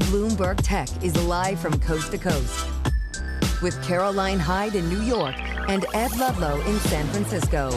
Bloomberg Tech is live from coast to coast with Caroline Hyde in New York and Ed Ludlow in San Francisco.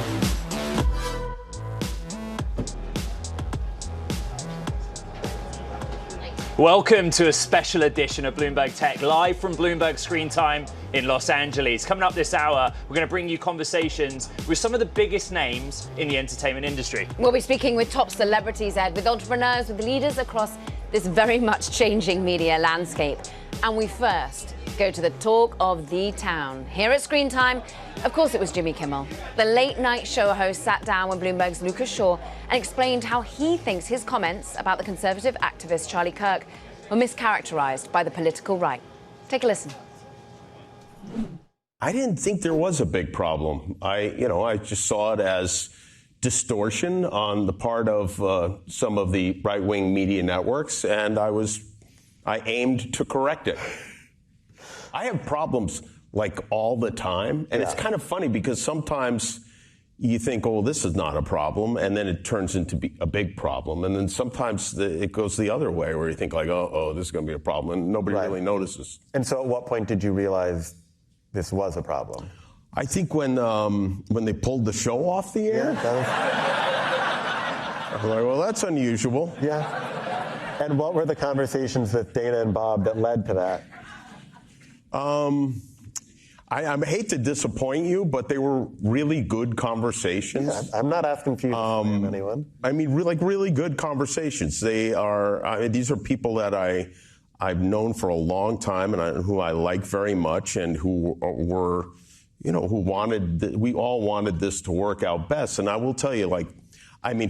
Welcome to a special edition of Bloomberg Tech, live from Bloomberg Screentime in Los Angeles. Coming up this hour, we're going to bring you conversations with some of the biggest names in the entertainment industry. We'll be speaking with top celebrities, Ed, with entrepreneurs, with leaders across this very much changing media landscape. And we first go to the talk of the town. Here at Screentime, of course it was Jimmy Kimmel. The late night show host sat down with Bloomberg's Lucas Shaw and explained how he thinks his comments about the conservative activist Charlie Kirk were mischaracterized by the political right. Take a listen. I didn't think there was a big problem. I just saw it as distortion on the part of some of the right-wing media networks, and I aimed to correct it. I have problems like all the time, and It's kind of funny because sometimes you think, oh, this is not a problem, and then it turns into a big problem, and then sometimes it goes the other way where you think like, oh, this is going to be a problem, and nobody really notices. And so at what point did you realize this was a problem? I think when they pulled the show off the air. I was like, well, that's unusual. Yeah. And what were the conversations with Dana and Bob that led to that? I hate to disappoint you, but they were really good conversations. Yeah, I'm not asking for you to blame anyone. I mean, really good conversations. They are. These are people that I've known for a long time and who I like very much, and who were, who wanted. We all wanted this to work out best. And I will tell you,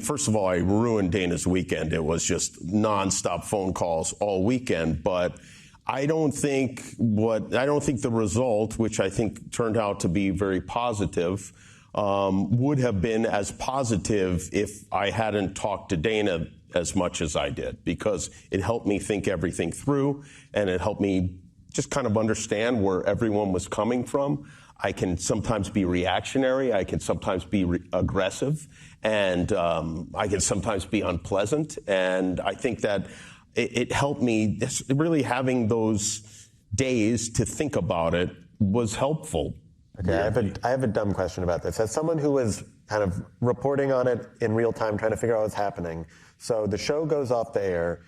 first of all, I ruined Dana's weekend. It was just nonstop phone calls all weekend. But I don't think the result, which I think turned out to be very positive, would have been as positive if I hadn't talked to Dana as much as I did, because it helped me think everything through, and it helped me just kind of understand where everyone was coming from. I can sometimes be reactionary, I can sometimes be aggressive, and I can sometimes be unpleasant. And I think that it helped me, really having those days to think about it was helpful. Okay, I have a dumb question about this. As someone who was kind of reporting on it in real time, trying to figure out what's happening, so the show goes off the air,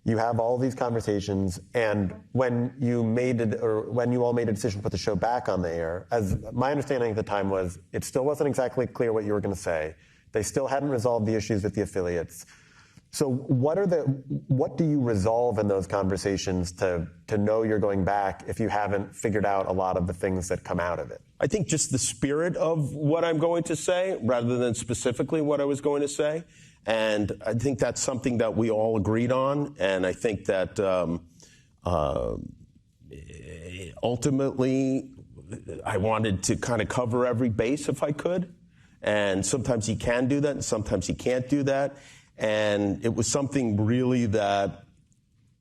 you have all these conversations, and when you all made a decision to put the show back on the air, as my understanding at the time was, it still wasn't exactly clear what you were going to say. They still hadn't resolved the issues with the affiliates. So what do you resolve in those conversations to know you're going back if you haven't figured out a lot of the things that come out of it? I think just the spirit of what I'm going to say, rather than specifically what I was going to say. And I think that's something that we all agreed on. And I think that ultimately I wanted to kind of cover every base if I could. And sometimes you can do that, and sometimes you can't do that. And it was something really that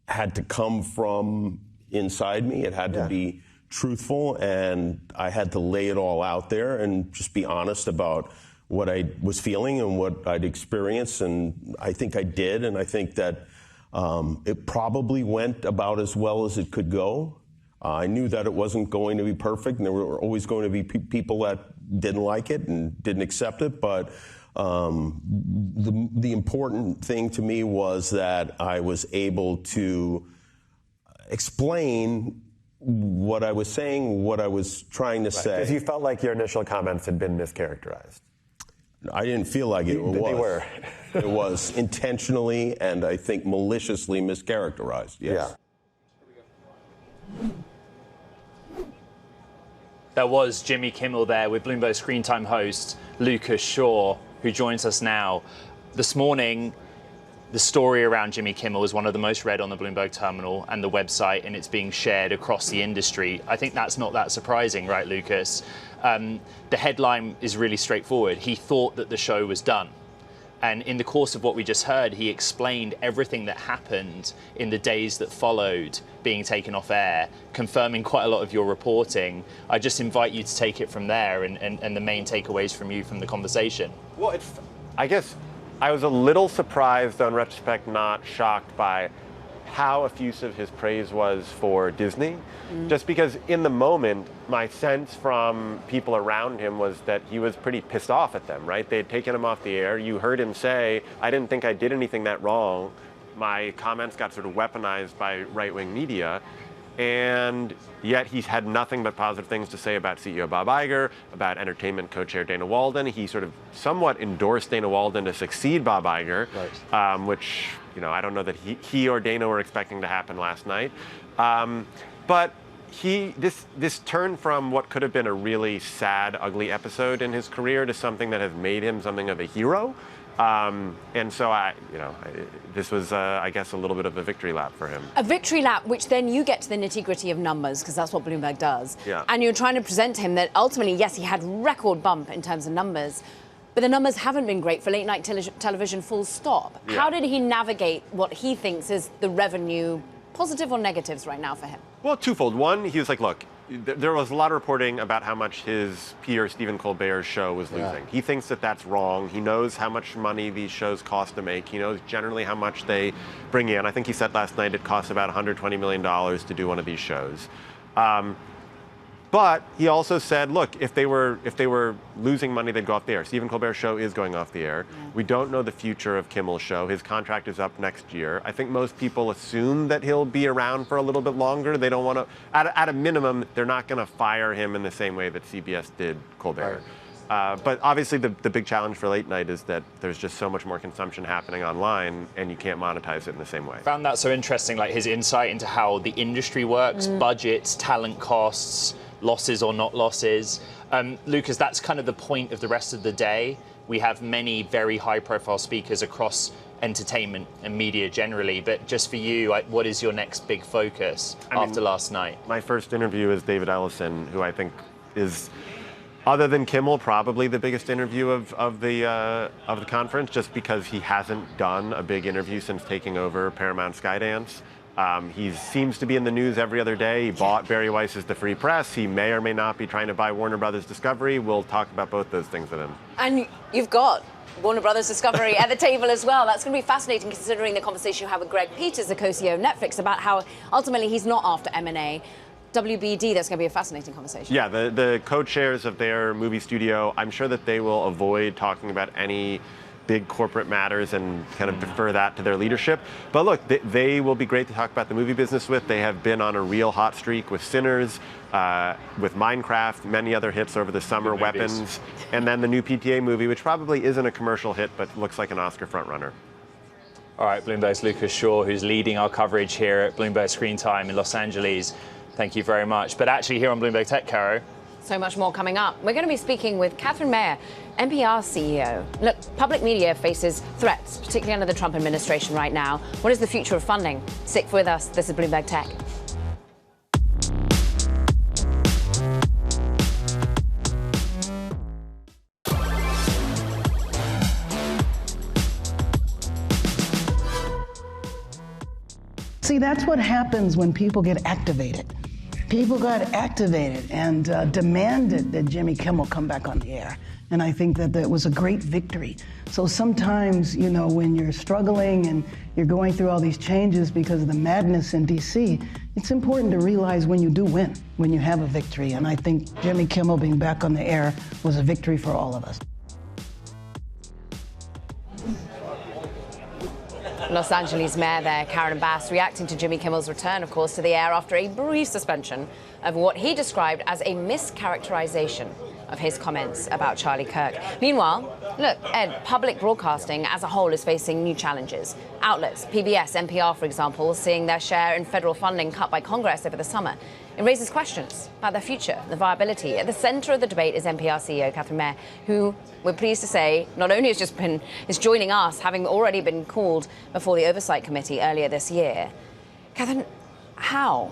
had to come from inside me. It had to be truthful, and I had to lay it all out there and just be honest about what I was feeling and what I'd experienced. And I think I did, and I think that it probably went about as well as it could go. I knew that it wasn't going to be perfect, and there were always going to be people that didn't like it and didn't accept it, but the important thing to me was that I was able to explain what I was saying, what I was trying to say. Because you felt like your initial comments had been mischaracterized. I didn't feel like it was. They were. It was intentionally and I think maliciously mischaracterized, yes. Yeah. That was Jimmy Kimmel there with Bloomberg Screentime host Lucas Shaw, who joins us now. This morning, the story around Jimmy Kimmel is one of the most read on the Bloomberg terminal and the website, and it's being shared across the industry. I think that's not that surprising, right, Lucas? The headline is really straightforward. He thought that the show was done. And in the course of what we just heard, he explained everything that happened in the days that followed being taken off air, confirming quite a lot of your reporting. I just invite you to take it from there and the main takeaways from you from the conversation. Well, I guess I was a little surprised, though in retrospect, not shocked by how effusive his praise was for Disney, just because in the moment, my sense from people around him was that he was pretty pissed off at them, right? They had taken him off the air. You heard him say, I didn't think I did anything that wrong. My comments got sort of weaponized by right-wing media. And yet he's had nothing but positive things to say about CEO Bob Iger, about entertainment co-chair Dana Walden. He sort of somewhat endorsed Dana Walden to succeed Bob Iger, right. Which, I don't know that he or Dana were expecting to happen last night. But this turn from what could have been a really sad, ugly episode in his career to something that has made him something of a hero. And so this was, I guess, a little bit of a victory lap for him. A victory lap, which then you get to the nitty-gritty of numbers, because that's what Bloomberg does. Yeah. And you're trying to present to him that ultimately, yes, he had record bump in terms of numbers, but the numbers haven't been great for late-night television, full stop. Yeah. How did he navigate what he thinks is the revenue, positive or negatives right now for him? Well, twofold. One, he was like, look, there was a lot of reporting about how much his peer Stephen Colbert's show was losing. Yeah. He thinks that that's wrong. He knows how much money these shows cost to make. He knows generally how much they bring in. I think he said last night it costs about $120 million to do one of these shows. But he also said, look, if they were losing money, they'd go off the air. Stephen Colbert's show is going off the air. Yeah. We don't know the future of Kimmel's show. His contract is up next year. I think most people assume that he'll be around for a little bit longer. They don't want to, at a minimum, they're not going to fire him in the same way that CBS did Colbert. Right. But obviously the big challenge for late night is that there's just so much more consumption happening online and you can't monetize it in the same way. Found that so interesting, like his insight into how the industry works, budgets, talent costs, losses or not losses. Lucas, that's kind of the point of the rest of the day. We have many very high-profile speakers across entertainment and media generally, but just for you, what is your next big focus after last night? My first interview is David Ellison, who I think is, other than Kimmel, probably the biggest interview of the conference, just because he hasn't done a big interview since taking over Paramount Skydance. He seems to be in the news every other day. He bought Barry Weiss's The Free Press. He may or may not be trying to buy Warner Brothers Discovery. We'll talk about both those things with him. And you've got Warner Brothers Discovery at the table as well. That's going to be fascinating, considering the conversation you have with Greg Peters, the co-CEO of Netflix, about how ultimately he's not after M&A. WBD, that's going to be a fascinating conversation. Yeah, the co-chairs of their movie studio, I'm sure that they will avoid talking about any big corporate matters and kind of defer that to their leadership. But look, they will be great to talk about the movie business with. They have been on a real hot streak with Sinners, with Minecraft, many other hits over the summer, Weapons, and then the new PTA movie, which probably isn't a commercial hit, but looks like an Oscar frontrunner. All right, Bloomberg's Lucas Shaw, who's leading our coverage here at Bloomberg Screentime in Los Angeles. Thank you very much. But actually here on Bloomberg Tech, Caro, so much more coming up. We're going to be speaking with Katherine Maher, NPR CEO. Look, public media faces threats, particularly under the Trump administration right now. What is the future of funding? Stick with us. This is Bloomberg Tech. See, that's what happens when people get activated. People got activated and demanded that Jimmy Kimmel come back on the air. And I think that was a great victory. So sometimes, when you're struggling and you're going through all these changes because of the madness in D.C., it's important to realize when you do win, when you have a victory. And I think Jimmy Kimmel being back on the air was a victory for all of us. Los Angeles Mayor there, Karen Bass, reacting to Jimmy Kimmel's return, of course, to the air after a brief suspension of what he described as a mischaracterization of his comments about Charlie Kirk. Meanwhile, look, Ed, public broadcasting as a whole is facing new challenges. Outlets, PBS, NPR, for example, seeing their share in federal funding cut by Congress over the summer. It raises questions about their future, the viability. At the center of the debate is NPR CEO Katherine Maher, who we're pleased to say not only is joining us, having already been called before the Oversight Committee earlier this year. Katherine, how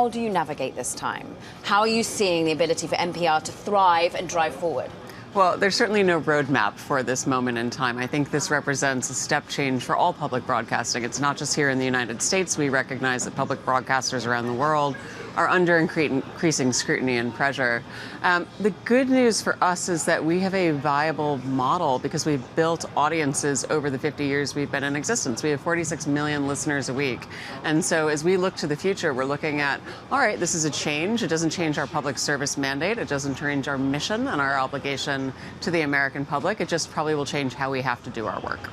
do you navigate this time? How are you seeing the ability for NPR to thrive and drive forward? Well, there's certainly no roadmap for this moment in time. I think this represents a step change for all public broadcasting. It's not just here in the United States. We recognize that public broadcasters around the world are under increasing increasing scrutiny and pressure. The good news for us is that we have a viable model because we've built audiences over the 50 years we've been in existence. We have 46 million listeners a week. And so as we look to the future, we're looking at, all right, this is a change. It doesn't change our public service mandate. It doesn't change our mission and our obligation to the American public. It just probably will change how we have to do our work.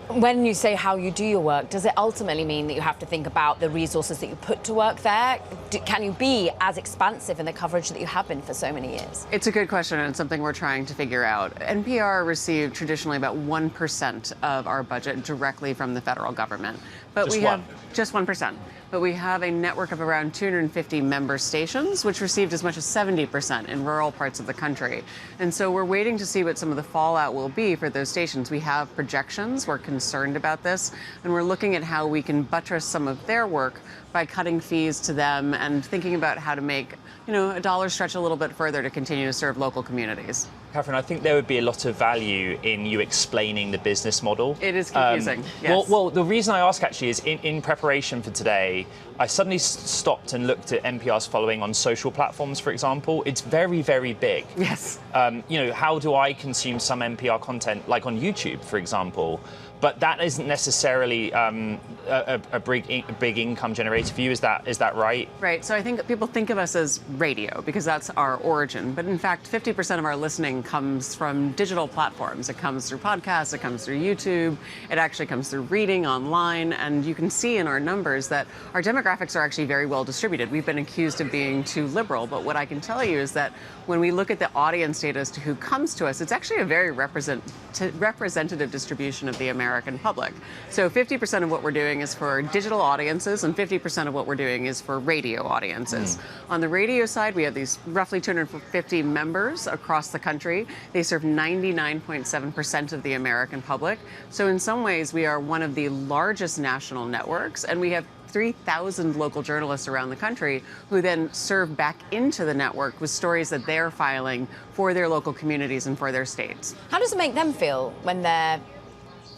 When you say how you do your work, does it ultimately mean that you have to think about the resources that you put to work there? Can you be as expansive in the coverage that you have been for so many years? It's a good question, and it's something we're trying to figure out. NPR received traditionally about 1% of our budget directly from the federal government. But we have just 1%. But we have a network of around 250 member stations, which received as much as 70% in rural parts of the country. And so we're waiting to see what some of the fallout will be for those stations. We have projections. We're concerned about this. And we're looking at how we can buttress some of their work by cutting fees to them and thinking about how to make, a dollar stretch a little bit further to continue to serve local communities. Katherine, I think there would be a lot of value in you explaining the business model. It is confusing, yes. Well, the reason I ask actually is in preparation for today, I suddenly stopped and looked at NPR's following on social platforms, for example. It's very, very big. Yes. How do I consume some NPR content, like on YouTube, for example? But that isn't necessarily a big income generator for you. Is that right? Right. So I think people think of us as radio because that's our origin. But in fact, 50% of our listening comes from digital platforms. It comes through podcasts. It comes through YouTube. It actually comes through reading online. And you can see in our numbers that our demographics are actually very well distributed. We've been accused of being too liberal. But what I can tell you is that when we look at the audience data as to who comes to us, it's actually a very representative distribution of the American public. So 50% of what we're doing is for digital audiences and 50% of what we're doing is for radio audiences. On the radio side, we have these roughly 250 members across the country. They serve 99.7% of the American public. So in some ways, we are one of the largest national networks, and we have 3,000 local journalists around the country who then serve back into the network with stories that they're filing for their local communities and for their states. How does it make them feel when they're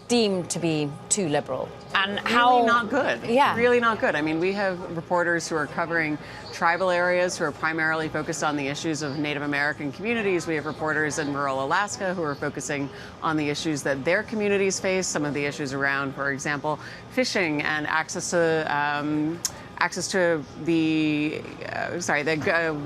deemed to be too liberal? And really not good. Yeah. Really not good. I mean, we have reporters who are covering tribal areas who are primarily focused on the issues of Native American communities. We have reporters in rural Alaska who are focusing on the issues that their communities face, some of the issues around, for example, fishing and access to the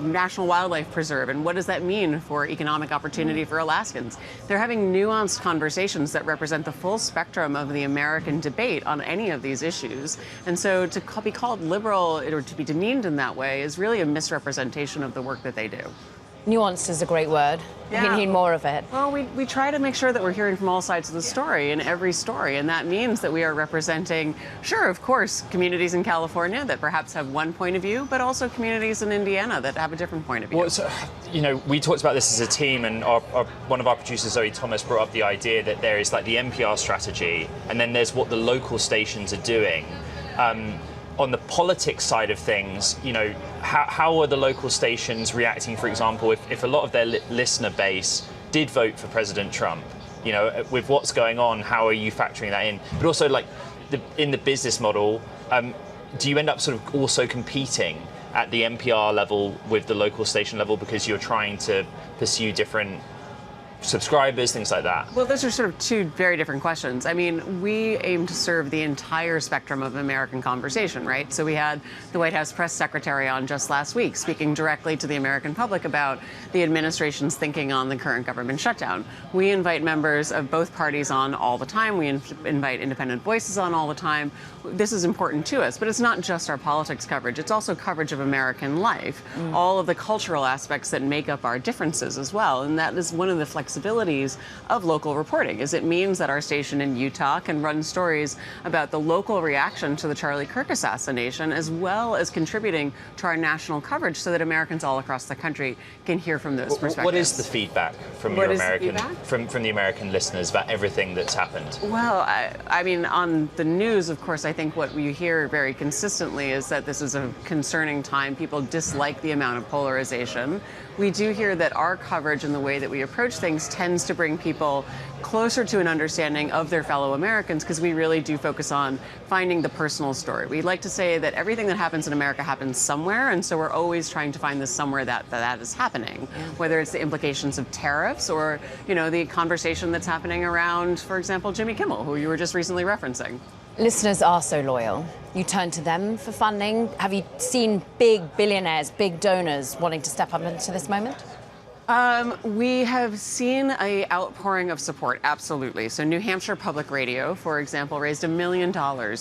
National Wildlife Preserve, and what does that mean for economic opportunity for Alaskans? They're having nuanced conversations that represent the full spectrum of the American debate on any of these issues. And so to be called liberal or to be demeaned in that way is really a misrepresentation of the work that they do. Nuanced is a great word. Yeah. We need more of it. Well, we try to make sure that we're hearing from all sides of the story in every story, and that means that we are representing, sure, of course, communities in California that perhaps have one point of view, but also communities in Indiana that have a different point of view. Well, so, we talked about this as a team, and one of our producers, Zoe Thomas, brought up the idea that there is like the NPR strategy, and then there's what the local stations are doing. On the politics side of things, how are the local stations reacting, for example, if a lot of their listener base did vote for President Trump? With what's going on, how are you factoring that in? But also, in the business model, do you end up sort of also competing at the NPR level with the local station level because you're trying to pursue different subscribers, things like that? Well, those are sort of two very different questions. I mean, we aim to serve the entire spectrum of American conversation, right? So we had the White House press secretary on just last week speaking directly to the American public about the administration's thinking on the current government shutdown. We invite members of both parties on all the time. We invite independent voices on all the time. This is important to us, but it's not just our politics coverage. It's also coverage of American life, all of the cultural aspects that make up our differences as well. And that is one of the flexibilities of local reporting, is it means that our station in Utah can run stories about the local reaction to the Charlie Kirk assassination, as well as contributing to our national coverage so that Americans all across the country can hear from those perspectives. What is the feedback from from the American listeners about everything that's happened? Well, I mean, on the news, of course, I think what we hear very consistently is that this is a concerning time. People dislike the amount of polarization. We do hear that our coverage and the way that we approach things platforms tends to bring people closer to an understanding of their fellow Americans, because we really do focus on finding the personal story. We like to say that everything that happens in America happens somewhere, and so we're always trying to find this somewhere that is happening, whether it's the implications of tariffs or, you know, the conversation that's happening around, for example, Jimmy Kimmel, who you were just recently referencing. Listeners are so loyal. You turn to them for funding. Have you seen big billionaires, big donors wanting to step up into this moment? We have seen an outpouring of support, absolutely. So New Hampshire Public Radio, for example, raised $1 million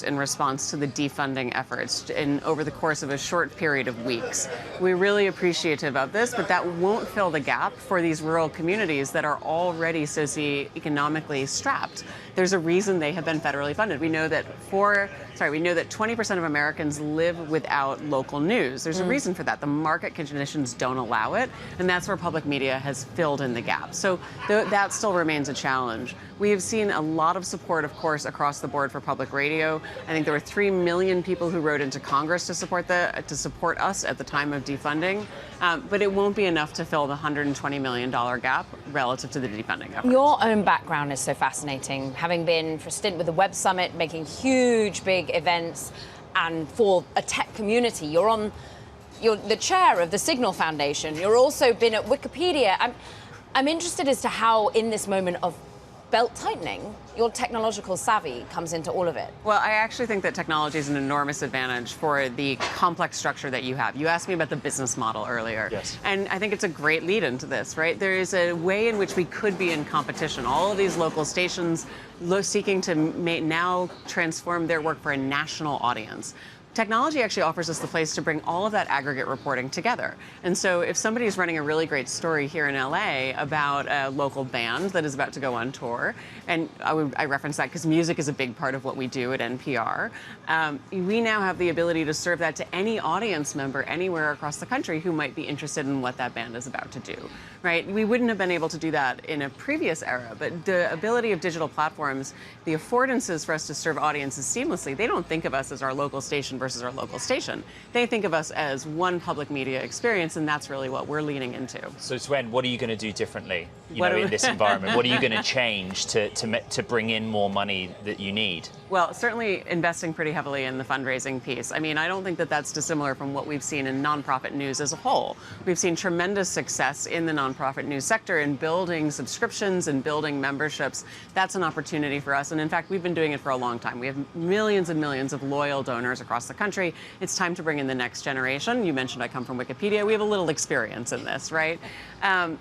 in response to the defunding efforts over the course of a short period of weeks. We're really appreciative of this, but that won't fill the gap for these rural communities that are already socioeconomically strapped. There's a reason they have been federally funded. We know that 20% of Americans live without local news. There's a reason for that. The market conditions don't allow it, and that's where public media has filled in the gap. So that still remains a challenge. We have seen a lot of support, of course, across the board for public radio. I think there were 3 million people who wrote into Congress to support us at the time of defunding, but it won't be enough to fill the $120 million gap relative to the defunding efforts. Your own background is so fascinating, having been for a stint with the Web Summit, making huge, big events, and for a tech community. You're the chair of the Signal Foundation. You've also been at Wikipedia. I'm interested as to how, in this moment of belt tightening, your technological savvy comes into all of it. Well, I actually think that technology is an enormous advantage for the complex structure that you have. You asked me about the business model earlier. Yes. And I think it's a great lead into this, right? There is a way in which we could be in competition. All of these local stations seeking to now transform their work for a national audience. Technology actually offers us the place to bring all of that aggregate reporting together. And so if somebody is running a really great story here in LA about a local band that is about to go on tour, and I reference that because music is a big part of what we do at NPR, we now have the ability to serve that to any audience member anywhere across the country who might be interested in what that band is about to do, right? We wouldn't have been able to do that in a previous era, but the ability of digital platforms, the affordances for us to serve audiences seamlessly, they don't think of us as our local station versus our local station. They think of us as one public media experience, and that's really what we're leaning into. So Swen, what are you going to do differently, in this environment? What are you going to change to bring in more money that you need? Well, certainly investing pretty heavily in the fundraising piece. I mean, I don't think that that's dissimilar from what we've seen in nonprofit news as a whole. We've seen tremendous success in the nonprofit news sector in building subscriptions and building memberships. That's an opportunity for us. And in fact, we've been doing it for a long time. We have millions and millions of loyal donors across the country. It's time to bring in the next generation. You mentioned I come from Wikipedia. We have a little experience in this, right?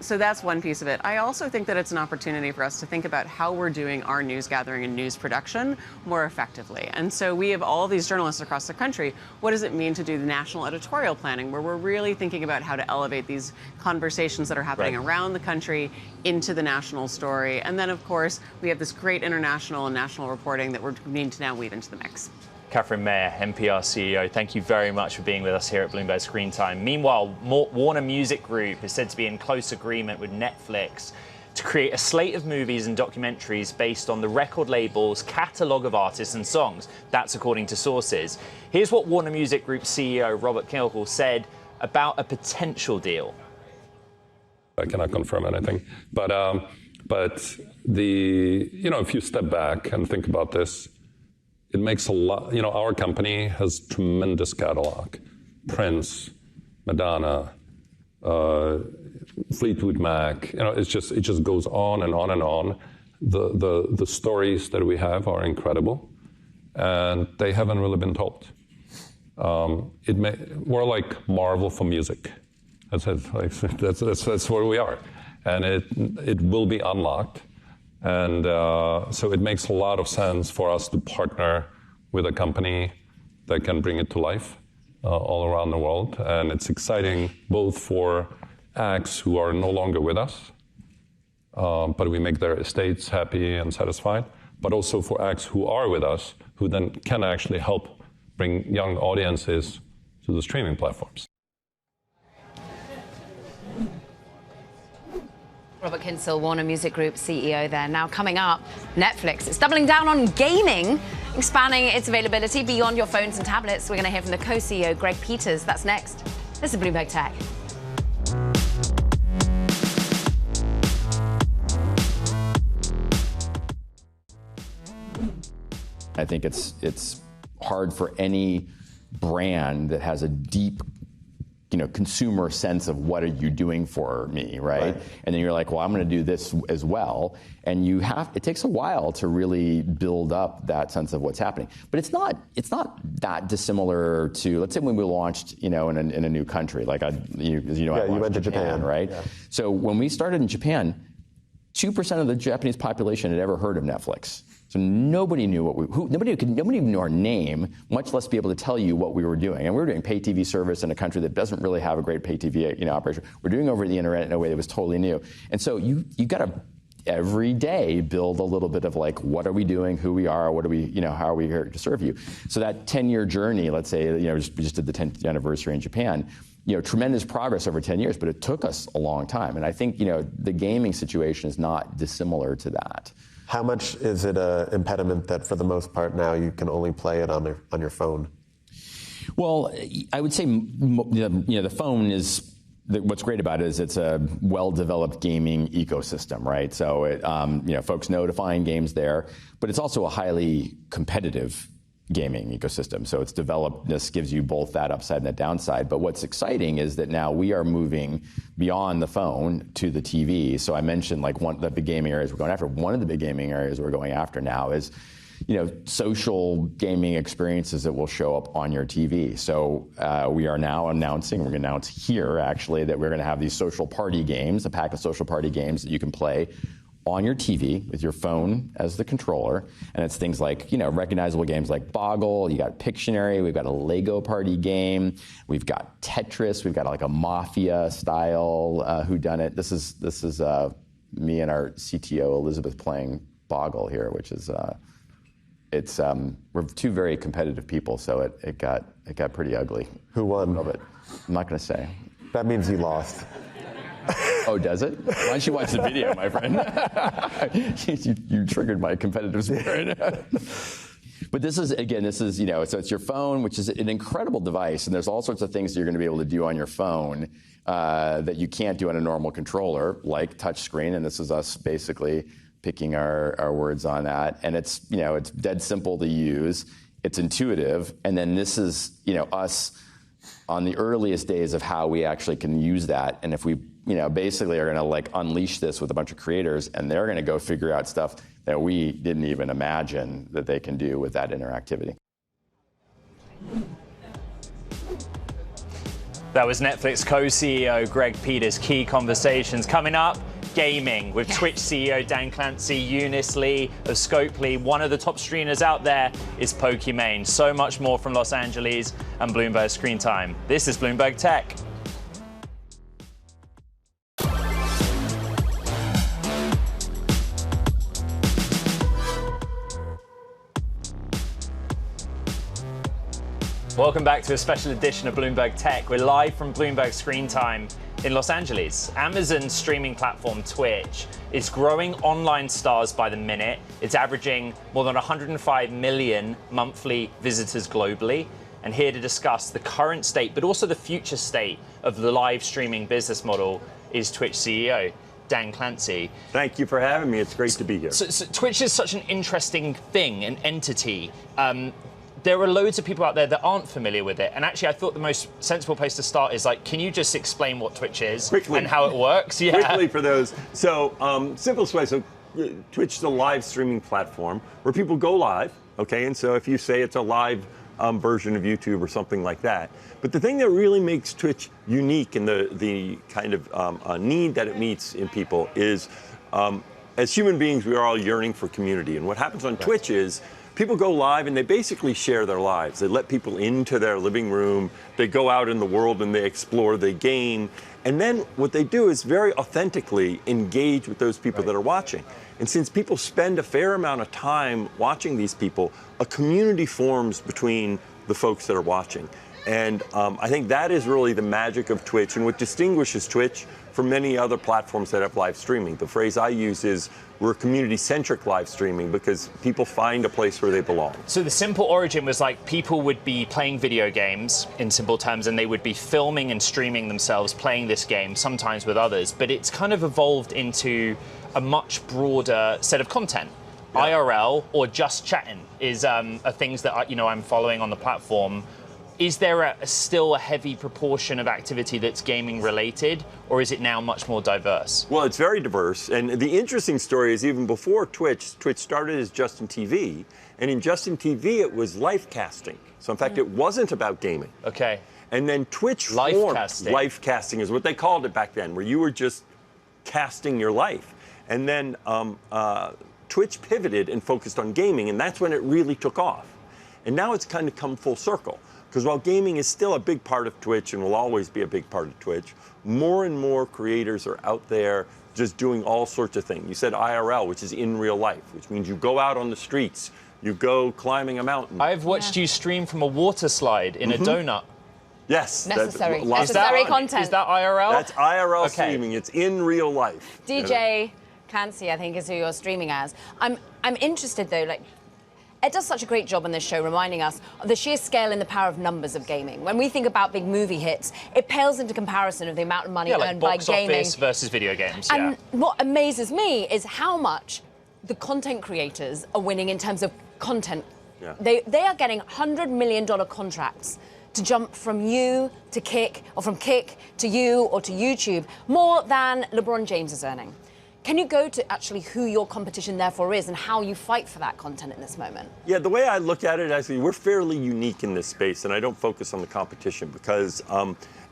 So that's one piece of it. I also think that it's an opportunity for us to think about how we're doing our news gathering and news production more effectively. And so we have all of these journalists across the country. What does it mean to do the national editorial planning, where we're really thinking about how to elevate these conversations that are happening around the country into the national story? And then, of course, we have this great international and national reporting that we're needing to now weave into the mix. Katherine Maher, NPR CEO, thank you very much for being with us here at Bloomberg Screentime. Meanwhile, Warner Music Group is said to be in close agreement with Netflix to create a slate of movies and documentaries based on the record label's catalogue of artists and songs. That's according to sources. Here's what Warner Music Group CEO Robert Kimmel said about a potential deal. I cannot confirm anything, but if you step back and think about this, it makes a lot. Our company has tremendous catalog: Prince, Madonna, Fleetwood Mac. It just goes on and on and on. The stories that we have are incredible, and they haven't really been told. We're like Marvel for music. That's where we are, and it will be unlocked. And so it makes a lot of sense for us to partner with a company that can bring it to life all around the world. And it's exciting both for acts who are no longer with us, but we make their estates happy and satisfied, but also for acts who are with us, who then can actually help bring young audiences to the streaming platforms. Robert Kinsell, Warner Music Group CEO there. Now coming up, Netflix. It's doubling down on gaming, expanding its availability beyond your phones and tablets. We're going to hear from the co-CEO, Greg Peters. That's next. This is Bloomberg Tech. I think it's hard for any brand that has a deep consumer sense of what are you doing for me, right? And then you're like, well, I'm going to do this as well. And it takes a while to really build up that sense of what's happening. But it's not that dissimilar to, let's say when we launched, in a new country, like I went to Japan, right? Yeah. So when we started in Japan, 2% of the Japanese population had ever heard of Netflix. So nobody knew nobody even knew our name, much less be able to tell you what we were doing. And we were doing pay TV service in a country that doesn't really have a great pay TV operation. We're doing over the internet in a way that was totally new. And so you got to every day build a little bit of like, what are we doing, who we are, what are we, how are we here to serve you? So that 10-year journey, let's say, we just did the 10th anniversary in Japan. Tremendous progress over 10 years, but it took us a long time. And I think, the gaming situation is not dissimilar to that. How much is it an impediment that, for the most part now, you can only play it on your phone? Well, I would say the phone is what's great about it is it's a well-developed gaming ecosystem, right? So folks know to find games there, but it's also a highly competitive gaming ecosystem. So its developedness gives you both that upside and that downside. But what's exciting is that now we are moving beyond the phone to the TV. So I mentioned one of the big gaming areas we're going after. One of the big gaming areas we're going after now is, social gaming experiences that will show up on your TV. So we are now announcing, we're going to announce here actually, that we're going to have these social party games, a pack of social party games that you can play on your TV with your phone as the controller. And it's things like, recognizable games like Boggle, you got Pictionary, we've got a Lego party game, we've got Tetris, we've got a mafia style whodunit. This is me and our CTO Elizabeth playing Boggle here, which is we're two very competitive people, so it got pretty ugly. Who won? I'm not going to say. That means you lost. Oh, does it? Why don't you watch the video, my friend? you triggered my competitive spirit. But this is, so it's your phone, which is an incredible device, and there's all sorts of things that you're going to be able to do on your phone that you can't do on a normal controller, like touch screen, and this is us basically picking our words on that. And it's dead simple to use. It's intuitive. And then this is, us on the earliest days of how we actually can use that. And if we, basically are going to unleash this with a bunch of creators, and they're going to go figure out stuff that we didn't even imagine that they can do with that interactivity. That was Netflix co-CEO Greg Peters' key conversations. Coming up, gaming with Twitch CEO Dan Clancy, Eunice Lee of Scopely. One of the top streamers out there is Pokimane. So much more from Los Angeles and Bloomberg Screentime. This is Bloomberg Tech. Welcome back to a special edition of Bloomberg Tech. We're live from Bloomberg Screentime in Los Angeles. Amazon's streaming platform Twitch is growing online stars by the minute. It's averaging more than 105 million monthly visitors globally. And here to discuss the current state, but also the future state of the live streaming business model is Twitch CEO Dan Clancy. Thank you for having me. It's great to be here. So Twitch is such an interesting thing, an entity. There are loads of people out there that aren't familiar with it. And actually, I thought the most sensible place to start is can you just explain what Twitch is quickly and how it works? Yeah. Quickly for those. So simplest way. So Twitch is a live streaming platform where people go live. Okay. And so if you say it's a live version of YouTube or something like that. But the thing that really makes Twitch unique and the kind of need that it meets in people is as human beings, we are all yearning for community. And what happens on Twitch is people go live and they basically share their lives. They let people into their living room. They go out in the world and they explore, they game. And then what they do is very authentically engage with those people that are watching. And since people spend a fair amount of time watching these people, a community forms between the folks that are watching. And I think that is really the magic of Twitch and what distinguishes Twitch from many other platforms that have live streaming. The phrase I use is we're community-centric live streaming because people find a place where they belong. So the simple origin was people would be playing video games in simple terms, and they would be filming and streaming themselves playing this game, sometimes with others. But it's kind of evolved into a much broader set of content. IRL or just chatting are things that I'm following on the platform. Is there still a heavy proportion of activity that's gaming related, or is it now much more diverse? Well, it's very diverse. And the interesting story is even before Twitch started as Justin TV. And in Justin TV, it was live casting. So in fact, it wasn't about gaming. Okay. And then Twitch live casting. Live casting is what they called it back then, where you were just casting your life. And then Twitch pivoted and focused on gaming, and that's when it really took off. And now it's kind of come full circle. Because while gaming is still a big part of Twitch and will always be a big part of Twitch, more and more creators are out there just doing all sorts of things. You said IRL, which is in real life, which means you go out on the streets, you go climbing a mountain. I've watched you stream from a water slide in a donut. Yes. Necessary Necessary content. Is that IRL? That's IRL streaming. It's in real life. DJ Clancy, I think, is who you're streaming as. I'm interested, though, Ed does such a great job on this show reminding us of the sheer scale and the power of numbers of gaming. When we think about big movie hits, it pales into comparison of the amount of money earned by gaming. Box office versus video games, And what amazes me is how much the content creators are winning in terms of content. Yeah. They are getting $100 million contracts to jump from you to Kick, or from Kick to you or to YouTube, more than LeBron James is earning. Can you go to actually who your competition therefore is and how you fight for that content in this moment? Yeah, the way I look at it, actually, we're fairly unique in this space, and I don't focus on the competition because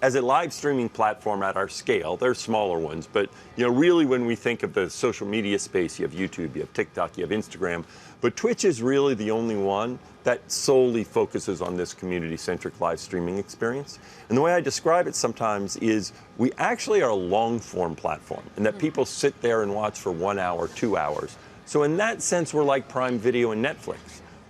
as a live streaming platform at our scale, there's smaller ones, but really when we think of the social media space, you have YouTube, you have TikTok, you have Instagram, but Twitch is really the only one that solely focuses on this community-centric live streaming experience. And the way I describe it sometimes is we actually are a long-form platform, and that people sit there and watch for 1 hour, 2 hours. So in that sense, we're like Prime Video and Netflix,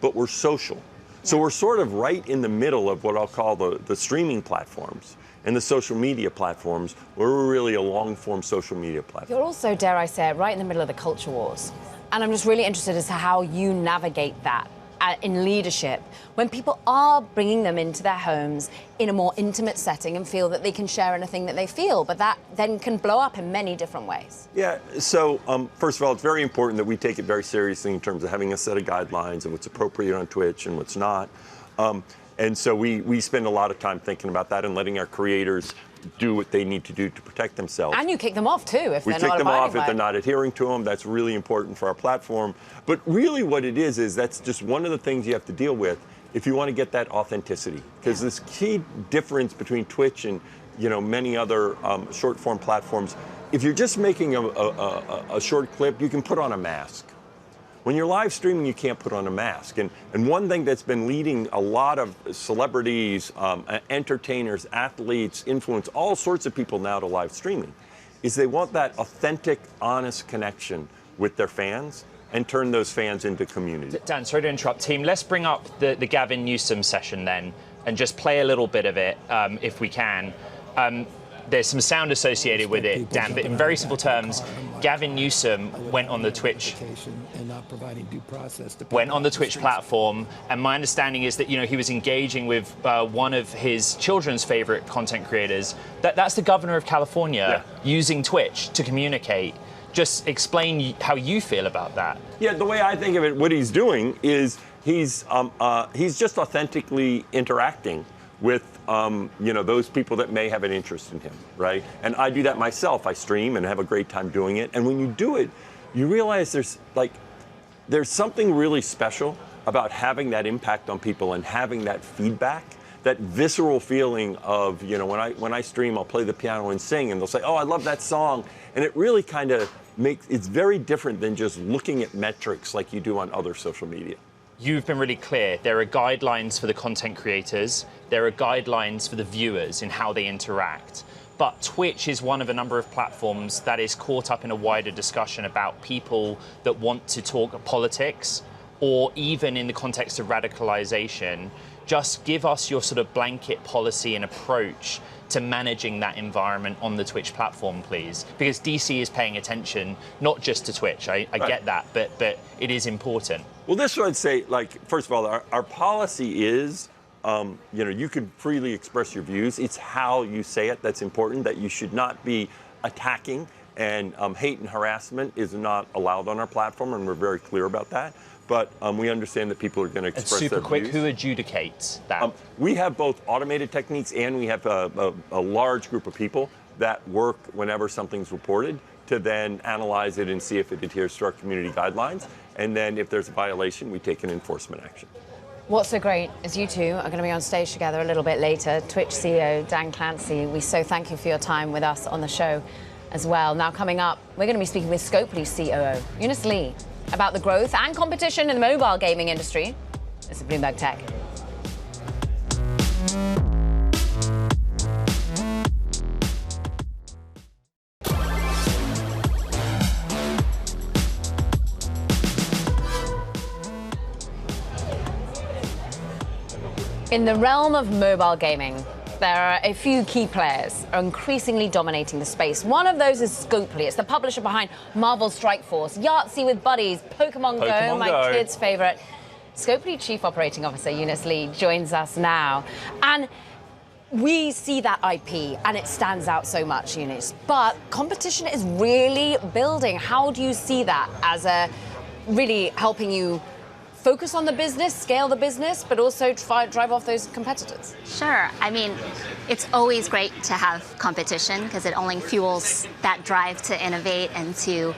but we're social. So we're sort of right in the middle of what I'll call the streaming platforms and the social media platforms, where we're really a long-form social media platform. You're also, dare I say it, right in the middle of the culture wars. And I'm just really interested as to how you navigate that in leadership when people are bringing them into their homes in a more intimate setting and feel that they can share anything that they feel, but that then can blow up in many different ways. Yeah, so first of all, it's very important that we take it very seriously in terms of having a set of guidelines of what's appropriate on Twitch and what's not. And so we spend a lot of time thinking about that and letting our creators do what they need to do to protect themselves. And you kick them off, too, if they're not abiding by it. We kick them off if they're not adhering to them. That's really important for our platform. But really what it is that's just one of the things you have to deal with if you want to get that authenticity. Because this key difference between Twitch and many other short-form platforms, if you're just making a short clip, you can put on a mask. When you're live streaming, you can't put on a mask. And one thing that's been leading a lot of celebrities, entertainers, athletes, influence, all sorts of people now to live streaming, is they want that authentic, honest connection with their fans and turn those fans into community. Dan, sorry to interrupt, team. Let's bring up the Gavin Newsom session then and just play a little bit of it, if we can. There's some sound associated with it, Dan, but in very simple terms, Gavin Newsom went on the Twitch platform, and my understanding is that he was engaging with one of his children's favorite content creators. That's the governor of California using Twitch to communicate. Just explain how you feel about that. Yeah, the way I think of it, what he's doing is he's just authentically interacting with those people that may have an interest in him, right? And I do that myself. I stream and have a great time doing it. And when you do it, you realize there's something really special about having that impact on people and having that feedback, that visceral feeling of, when I stream, I'll play the piano and sing, and they'll say, "Oh, I love that song," and it really kind of it's very different than just looking at metrics like you do on other social media. You've been really clear. There are guidelines for the content creators. There are guidelines for the viewers in how they interact. But Twitch is one of a number of platforms that is caught up in a wider discussion about people that want to talk politics, or even in the context of radicalization. Just give us your sort of blanket policy and approach to managing that environment on the Twitch platform, please. Because DC is paying attention, not just to Twitch. I get that, but it is important. Well, this is what I'd say, first of all, our policy is, you can freely express your views. It's how you say it that's important, that you should not be attacking And hate and harassment is not allowed on our platform, and we're very clear about that. But we understand that people are going to express their views. Super quick, who adjudicates that? We have both automated techniques, and we have a large group of people that work whenever something's reported to then analyze it and see if it adheres to our community guidelines. And then if there's a violation, we take an enforcement action. What's so great is you two are going to be on stage together a little bit later. Twitch CEO Dan Clancy, we so thank you for your time with us on the show as well. Now coming up, we're going to be speaking with Scopely COO Eunice about the growth and competition in the mobile gaming industry. This is Bloomberg Tech. In the realm of mobile gaming, there are a few key players increasingly dominating the space. One of those is Scopely. It's the publisher behind Marvel Strike Force, Yahtzee with Buddies, Pokimane Go, my kids' favorite. Scopely Chief Operating Officer Eunice joins us now. And we see that IP and it stands out so much, Eunice. But competition is really building. How do you see that as a really helping you focus on the business, scale the business, but also drive off those competitors? Sure. I mean, it's always great to have competition because it only fuels that drive to innovate and to,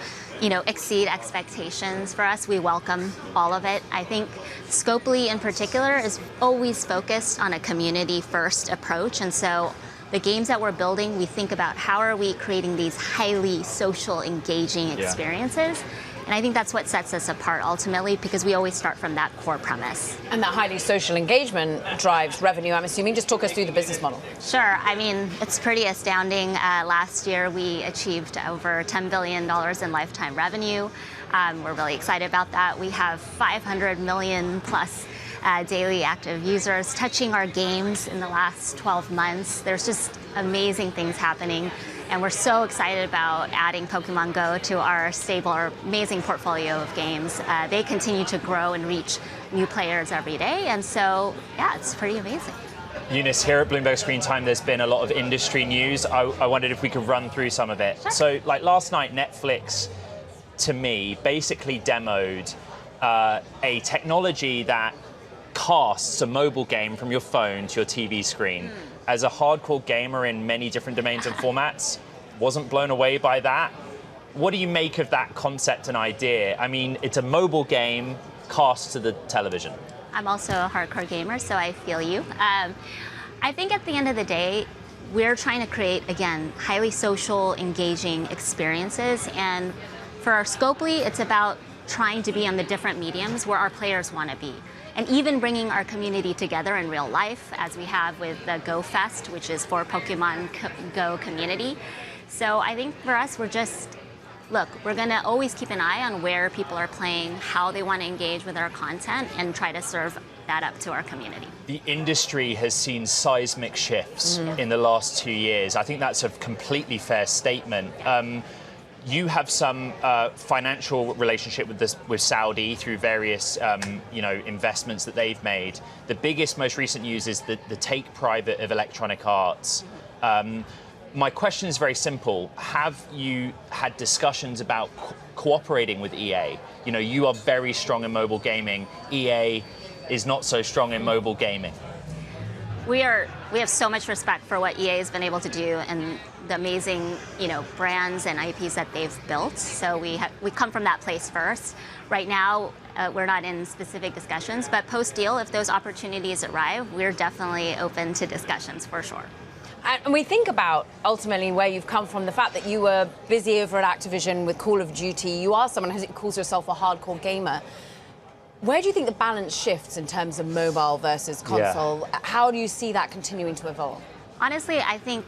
exceed expectations for us. We welcome all of it. I think Scopely in particular is always focused on a community-first approach. And so the games that we're building, we think about how are we creating these highly social, engaging experiences. And I think that's what sets us apart ultimately, because we always start from that core premise. And that highly social engagement drives revenue, I'm assuming. Just talk us through the business model. Sure. I mean, it's pretty astounding. Last year, we achieved over $10 billion in lifetime revenue. We're really excited about that. We have 500 million plus daily active users touching our games in the last 12 months. There's just amazing things happening. And we're so excited about adding Pokimane Go to our stable, our amazing portfolio of games. They continue to grow and reach new players every day. And so, yeah, it's pretty amazing. Eunice, here at Bloomberg Screentime, there's been a lot of industry news. I wondered if we could run through some of it. Sure. So, like last night, Netflix, to me, basically demoed a technology that casts a mobile game from your phone to your TV screen. As a hardcore gamer in many different domains and formats, wasn't blown away by that. What do you make of that concept and idea? I mean, it's a mobile game cast to the television. I'm also a hardcore gamer, so I feel you. I think at the end of the day, we're trying to create, again, highly social, engaging experiences. And for our Scopely, it's about trying to be on the different mediums where our players want to be. And even bringing our community together in real life, as we have with the Go Fest, which is for Pokimane Go community. So I think for us, we're going to always keep an eye on where people are playing, how they want to engage with our content, and try to serve that up to our community. The industry has seen seismic shifts in the last 2 years. I think that's a completely fair statement. You have some financial relationship with Saudi through various investments that they've made. The biggest, most recent news is the take private of Electronic Arts. My question is very simple. Have you had discussions about cooperating with EA? You are very strong in mobile gaming. EA is not so strong in mobile gaming. We have so much respect for what EA has been able to do and the amazing, brands and IPs that they've built. So we come from that place first. Right now, we're not in specific discussions, but post-deal, if those opportunities arrive, we're definitely open to discussions for sure. And we think about ultimately where you've come from, the fact that you were busy over at Activision with Call of Duty. You are someone who calls yourself a hardcore gamer. Where do you think the balance shifts in terms of mobile versus console? Yeah. How do you see that continuing to evolve? Honestly, I think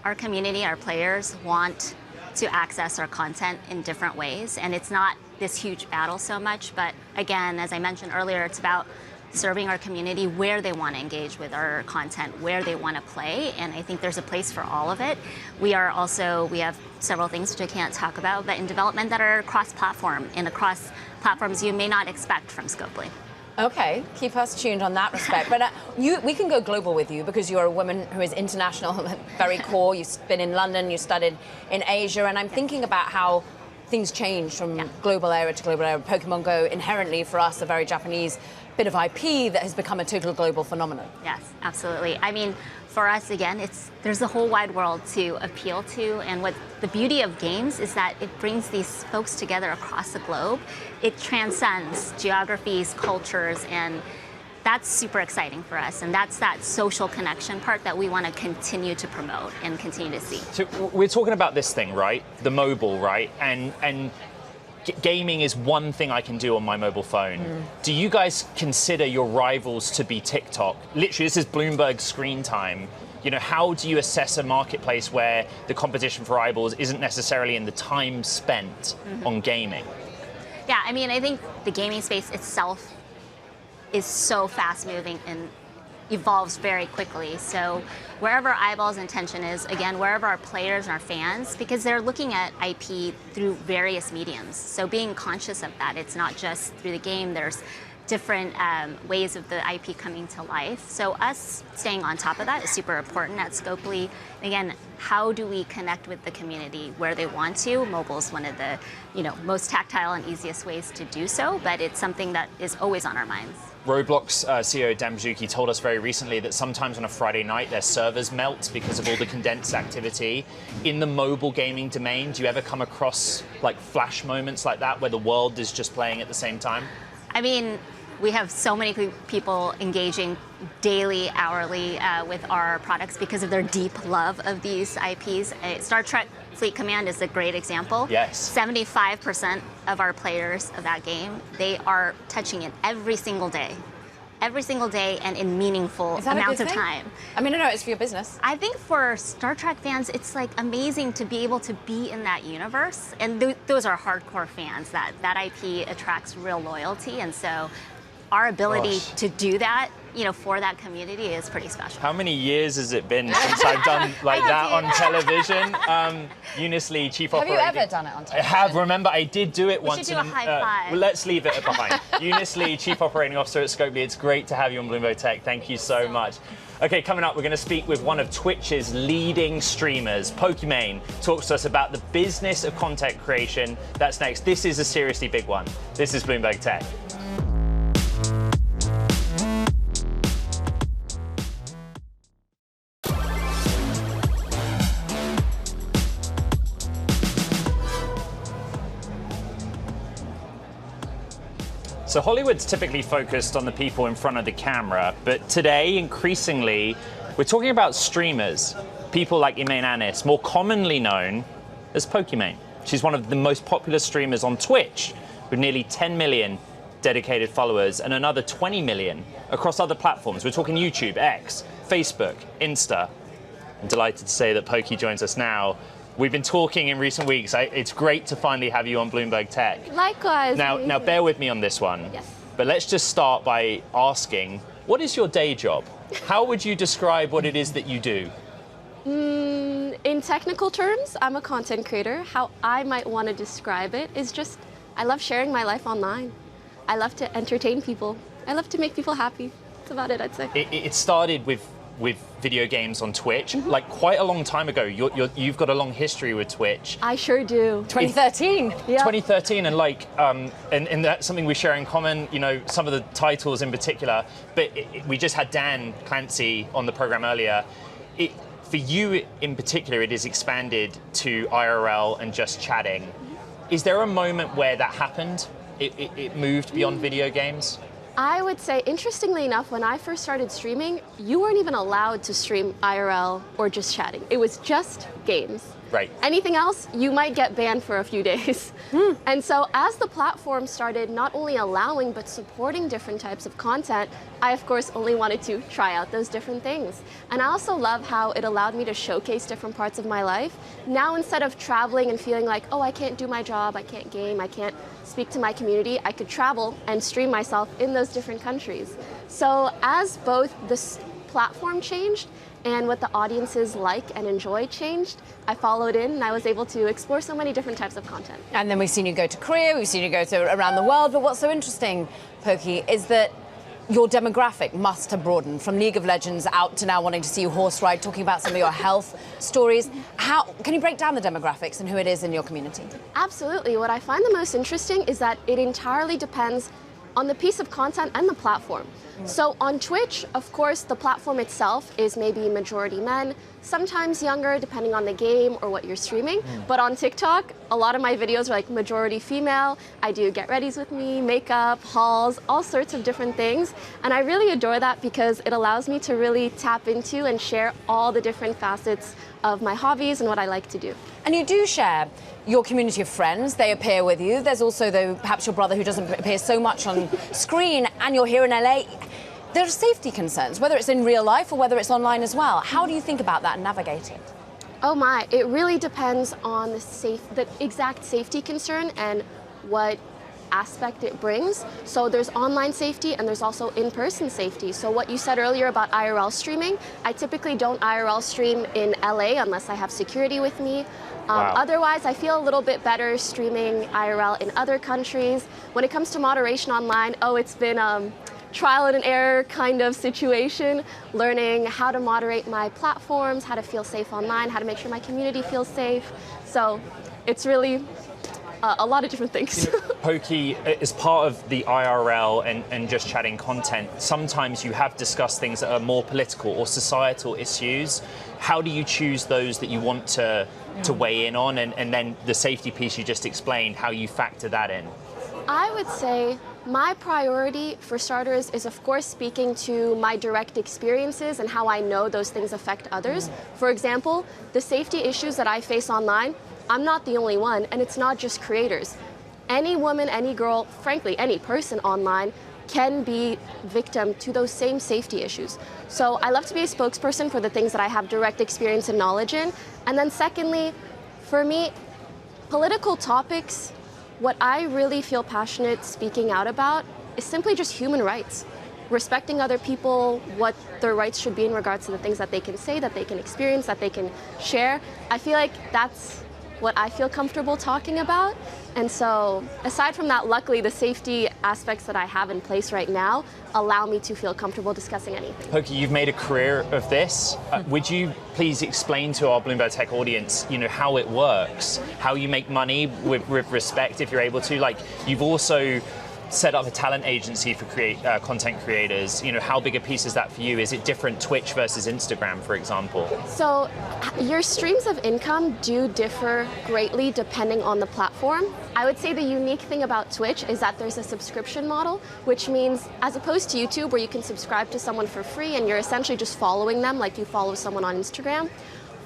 our community, our players, want to access our content in different ways. And it's not this huge battle so much. But again, as I mentioned earlier, it's about serving our community where they want to engage with our content, where they want to play. And I think there's a place for all of it. We have several things which I can't talk about, but in development that are cross-platform and across platforms you may not expect from Scopely. Okay, keep us tuned on that respect. But we can go global with you because you're a woman who is international, very core. You've been in London, you studied in Asia, and I'm thinking about how things change from global area to global area. Pokemon Go, inherently for us, a very Japanese bit of IP that has become a total global phenomenon. Yes, absolutely. I mean, for us, again, there's a whole wide world to appeal to, and what the beauty of games is that it brings these folks together across the globe. It transcends geographies, cultures, and that's super exciting for us, and that's that social connection part that we want to continue to promote and continue to see. So we're talking about this thing, right? The mobile, right? And gaming is one thing I can do on my mobile phone. Do you guys consider your rivals to be TikTok? Literally, this is Bloomberg Screentime. You know, how do you assess a marketplace where the competition for eyeballs isn't necessarily in the time spent on gaming? Yeah, I mean, I think the gaming space itself is so fast moving and evolves very quickly. So wherever eyeballs' intention is, again, wherever our players and our fans, because they're looking at IP through various mediums. So being conscious of that, it's not just through the game, there's different ways of the IP coming to life. So us staying on top of that is super important at Scopely. Again, how do we connect with the community where they want to? Mobile is one of the most tactile and easiest ways to do so, but it's something that is always on our minds. Roblox CEO Dan Clancy told us very recently that sometimes on a Friday night their servers melt because of all the condensed activity. In the mobile gaming domain, do you ever come across like flash moments like that where the world is just playing at the same time? I mean, we have so many people engaging daily, hourly with our products because of their deep love of these IPs. Star Trek Fleet Command is a great example. Yes. 75% of our players of that game, they are touching it every single day and in meaningful amounts of time. I mean, I know it's for your business. I think for Star Trek fans, it's like amazing to be able to be in that universe. And those are hardcore fans. That IP attracts real loyalty. And so our ability to do that, for that community is pretty special. How many years has it been since I've done like that on television? Eunice Lee, Chief Operating... Have you ever done it on television? I have. Remember, I did do it once. We should do a high five. Well, let's leave it behind. Eunice Lee, Chief Operating Officer at Scopely. It's great to have you on Bloomberg Tech. Thank you so much. Okay, coming up, we're going to speak with one of Twitch's leading streamers. Pokimane talks to us about the business of content creation. That's next. This is a seriously big one. This is Bloomberg Tech. So Hollywood's typically focused on the people in front of the camera, but today, increasingly, we're talking about streamers, people like Imane Anys, more commonly known as Pokimane. She's one of the most popular streamers on Twitch, with nearly 10 million dedicated followers and another 20 million across other platforms. We're talking YouTube, X, Facebook, Insta. I'm delighted to say that Poki joins us now. We've been talking in recent weeks. It's great to finally have you on Bloomberg Tech. Likewise. Now bear with me on this one. Yes. But let's just start by asking, what is your day job? How would you describe what it is that you do? In technical terms, I'm a content creator. How I might want to describe it is just, I love sharing my life online. I love to entertain people. I love to make people happy. That's about it, I'd say. It started with video games on Twitch, like quite a long time ago. You've got a long history with Twitch. I sure do. 2013. Yeah. 2013, and and that's something we share in common. Some of the titles in particular. But we just had Dan Clancy on the program earlier. For you in particular, it is expanded to IRL and just chatting. Is there a moment where that happened? It moved beyond video games? I would say, interestingly enough, when I first started streaming, you weren't even allowed to stream IRL or just chatting. It was just games. Right. Anything else, you might get banned for a few days. And so as the platform started not only allowing but supporting different types of content, I of course only wanted to try out those different things. And I also love how it allowed me to showcase different parts of my life. Now instead of traveling and feeling like, oh, I can't do my job, I can't game, I can't speak to my community, I could travel and stream myself in those different countries. So as both this platform changed and what the audiences like and enjoy changed, I followed in and I was able to explore so many different types of content. And then we've seen you go to Korea, we've seen you go to around the world, but what's so interesting, Poki, is that your demographic must have broadened from League of Legends out to now wanting to see you horse ride, talking about some of your health stories. How can you break down the demographics and who it is in your community? Absolutely. What I find the most interesting is that it entirely depends on the piece of content and the platform. So on Twitch, of course, the platform itself is maybe majority men, sometimes younger, depending on the game or what you're streaming. But on TikTok, a lot of my videos are like majority female. I do get readies with me, makeup, hauls, all sorts of different things. And I really adore that because it allows me to really tap into and share all the different facets of my hobbies and what I like to do. And you do share your community of friends. They appear with you. There's also, though, perhaps your brother who doesn't appear so much on screen, and you're here in LA. There are safety concerns, whether it's in real life or whether it's online as well. How do you think about that and navigate it? Oh my, it really depends on the exact safety concern and what aspect it brings. So there's online safety and there's also in-person safety. So what you said earlier about IRL streaming, I typically don't IRL stream in LA unless I have security with me. Otherwise, I feel a little bit better streaming IRL in other countries. When it comes to moderation online, it's been trial and error kind of situation, learning how to moderate my platforms, how to feel safe online, how to make sure my community feels safe. So it's really a lot of different things. Poki, as part of the IRL and just chatting content, sometimes you have discussed things that are more political or societal issues. How do you choose those that you want to weigh in on? And then the safety piece you just explained, how you factor that in? I would say my priority, for starters, is of course speaking to my direct experiences and how I know those things affect others. For example, the safety issues that I face online, I'm not the only one, and it's not just creators. Any woman, any girl, frankly, any person online can be victim to those same safety issues. So I love to be a spokesperson for the things that I have direct experience and knowledge in. And then secondly, for me, political topics, what I really feel passionate speaking out about is simply just human rights. Respecting other people, what their rights should be in regards to the things that they can say, that they can experience, that they can share. I feel like that's what I feel comfortable talking about. And so aside from that, luckily the safety aspects that I have in place right now allow me to feel comfortable discussing anything. Poki, you've made a career of this. Would you please explain to our Bloomberg Tech audience, how it works, how you make money with respect, if you're able to? Like, you've also set up a talent agency for content creators. How big a piece is that for you? Is it different Twitch versus Instagram, for example? So your streams of income do differ greatly depending on the platform. I would say the unique thing about Twitch is that there's a subscription model, which means as opposed to YouTube where you can subscribe to someone for free and you're essentially just following them like you follow someone on Instagram.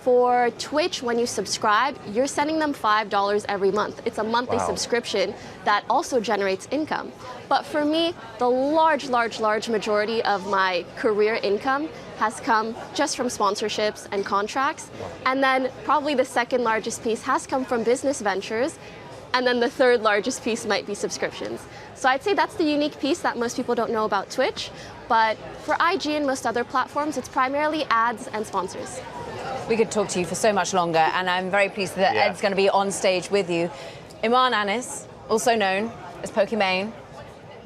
For Twitch, when you subscribe, you're sending them $5 every month. It's a monthly subscription that also generates income. But for me, the large majority of my career income has come just from sponsorships and contracts. And then probably the second largest piece has come from business ventures. And then the third largest piece might be subscriptions. So I'd say that's the unique piece that most people don't know about Twitch. But for IG and most other platforms, it's primarily ads and sponsors. We could talk to you for so much longer, and I'm very pleased that Ed's going to be on stage with you. Imane Anys, also known as Pokimane.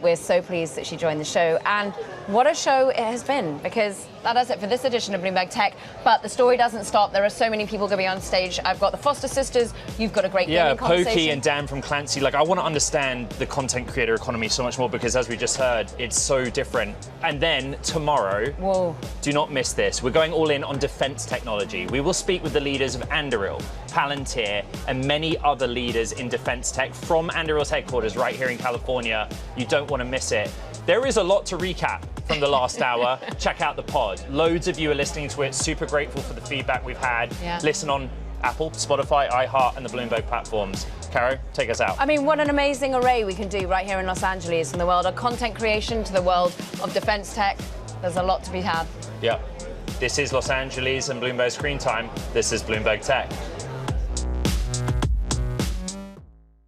We're so pleased that she joined the show, and what a show it has been, because that does it for this edition of Bloomberg Tech. But the story doesn't stop. There are so many people going to be on stage. I've got the Foster sisters. You've got a great gaming conversation. Poki and Dan from Clancy. I want to understand the content creator economy so much more, because as we just heard, it's so different. And then tomorrow, do not miss this. We're going all in on defense technology. We will speak with the leaders of Anduril, Palantir, and many other leaders in defense tech from Anduril's headquarters right here in California. You don't want to miss it. There is a lot to recap from the last hour. Check out the pod. Loads of you are listening to it. Super grateful for the feedback we've had. Listen on Apple, Spotify, iHeart, and the Bloomberg platforms. Caro, take us out. I mean, what an amazing array we can do right here in Los Angeles, from the world of content creation to the world of defense tech. There's a lot to be had. Yeah. This is Los Angeles and Bloomberg Screentime. This is Bloomberg Tech.